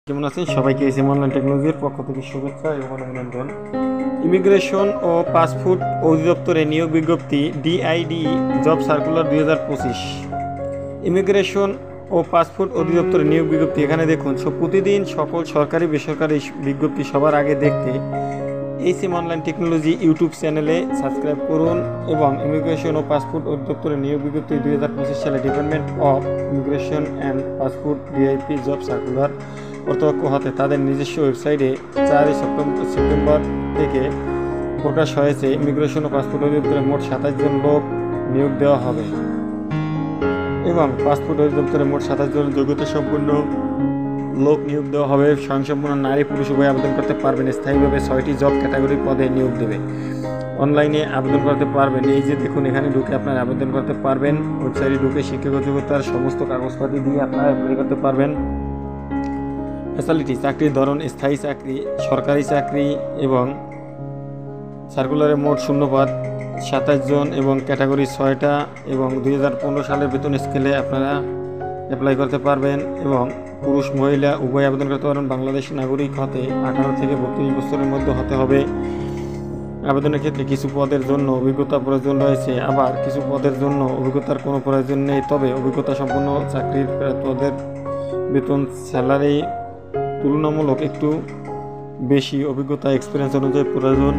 কেমন আছেন? সবাইকে এসএম অনলাইন টেকনোলজির পক্ষ থেকে শুভেচ্ছা এবং অভিনন্দন। ইমিগ্রেশন ও পাসপোর্ট অধিদপ্তরে নিয়োগ বিজ্ঞপ্তি ডিআইডি জব সার্কুলার 2025। ইমিগ্রেশন ও পাসপোর্ট অধিদপ্তরে নিয়োগ বিজ্ঞপ্তি এখানে দেখুন। প্রতিদিন সকল সরকারি বেসরকারি বিজ্ঞপ্তি সবার আগে দেখতে এসএম অনলাইন টেকনোলজি ইউটিউব চ্যানেলে সাবস্ক্রাইব করুন এবং ইমিগ্রেশন ও পাসপোর্ট অধিদপ্তরের নিয়োগ বিজ্ঞপ্তি 2025 সালে department of immigration and passport DIP job circular কর্তৃপক্ষ হাতে তাদের নিজস্ব ওয়েবসাইটে 4 সেপ্টেম্বর থেকে প্রকাশ হয়েছে। ইমিগ্রেশন ও পাসপোর্ট অধিদপ্তরে মোট 27 জন লোক নিয়োগ দেওয়া হবে এবং পাসপোর্ট অধিদপ্তরে মোট 27 জন যোগ্যতা সম্পন্ন লোক নিয়োগ দেওয়া হবে। স্বয়ংসম্পূর্ণ নারী পুরুষ উভয় আবেদন করতে পারবেন। স্থায়ীভাবে 6টি জব ক্যাটাগরি পদে নিয়োগ দেবে। অনলাইনে আবেদন করতে পারবেন। এই যে দেখুন, এখানে ঢুকে আপনারা আবেদন করতে পারবেন। ওয়েবসাইটে ঢুকে শিক্ষাগত যোগ্যতার সমস্ত কাগজপাতি দিয়ে আপনারা অ্যাপ্লাই করতে পারবেন। ফ্যাসিলিটি: চাকরির ধরন স্থায়ী চাকরি, সরকারি চাকরি এবং সার্কুলারে মোট শূন্যপদ 27 জন এবং ক্যাটাগরি 6টা এবং 2015 সালের বেতন স্কেলে আপনারা অ্যাপ্লাই করতে পারবেন এবং পুরুষ মহিলা উভয় আবেদন করতে পারবেন। বাংলাদেশ নাগরিক হতে 18 থেকে 32 বছরের মধ্যে হতে হবে। আবেদনের ক্ষেত্রে কিছু পদের জন্য অভিজ্ঞতা প্রয়োজন রয়েছে, আবার কিছু পদের জন্য অভিজ্ঞতার কোনো প্রয়োজন নেই। তবে অভিজ্ঞতা সম্পন্ন চাকরির পদের বেতন স্যালারি তুলনামূলক একটু বেশি অভিজ্ঞতা এক্সপিরিয়েন্স অনুযায়ী প্রয়োজন।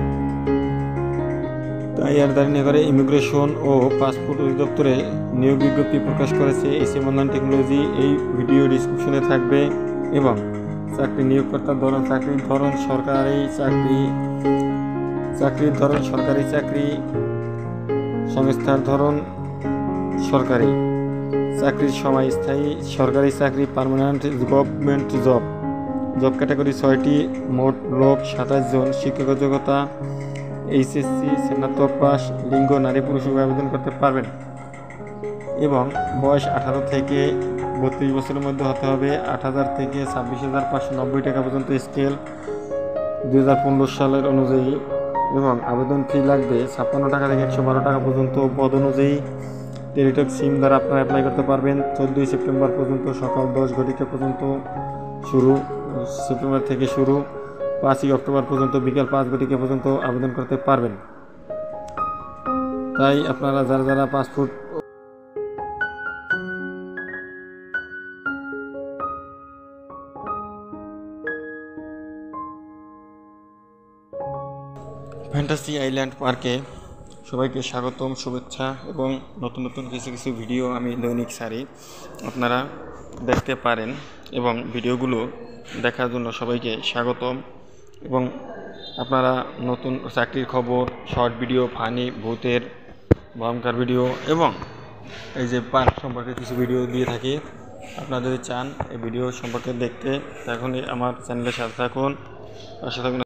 তাই আর দেরি না করে ইমিগ্রেশন ও পাসপোর্ট অধিদপ্তরে নিয়োগ বিজ্ঞপ্তি প্রকাশ করেছে এসএম অনলাইন টেকনোলজি। এই ভিডিও ডিসক্রিপশনে থাকবে এবং চাকরি নিয়োগকর্তার ধরন, চাকরির ধরন সরকারি চাকরি, চাকরির ধরন সরকারি চাকরি, সংস্থার ধরন সরকারি, চাকরির সময় স্থায়ী সরকারি চাকরি, permanent government job, job category 6টি, মোট লোক 27 জন, শিক্ষাগত যোগ্যতা এইচএসসি, স্নাতক পাস, লিঙ্গ নারী পুরুষ উভয় আবেদন করতে পারবেন এবং বয়স 18 থেকে 32 বছরের মধ্যে হতে হবে। 8,000 থেকে 26,590 টাকা পর্যন্ত স্কেল 2015 সালের অনুযায়ী এবং আবেদন ফি লাগবে 56 টাকা থেকে 112 টাকা পর্যন্ত পদ অনুযায়ী। টেলিটক সিম দ্বারা আপনারা অ্যাপ্লাই করতে পারবেন। 14 সেপ্টেম্বর পর্যন্ত সকাল 10 ঘটিকা পর্যন্ত শুরু, সেপ্টেম্বর থেকে শুরু। 5 অক্টোবর পর্যন্ত বিকাল 5 ঘটিকা পর্যন্ত আবেদন করতে পারবেন। তাই আপনারা যারা পাসপোর্ট ফ্যান্টাসি আইল্যান্ড পার্কে সবাইকে স্বাগতম, শুভেচ্ছা এবং নতুন নতুন কিছু ভিডিও আমি দৈনিক ছাড়ি, আপনারা দেখতে পারেন এবং ভিডিওগুলো দেখার জন্য সবাইকে স্বাগতম। এবং আপনারা নতুন চাকরির খবর, শর্ট ভিডিও, ফানি, ভূতের, ভয়ঙ্কর ভিডিও এবং এই যে পার্ক সম্পর্কে কিছু ভিডিও দিয়ে থাকি। আপনারা যদি চান এই ভিডিও সম্পর্কে দেখতে, তখনই আমার চ্যানেলের সাথে থাকুন।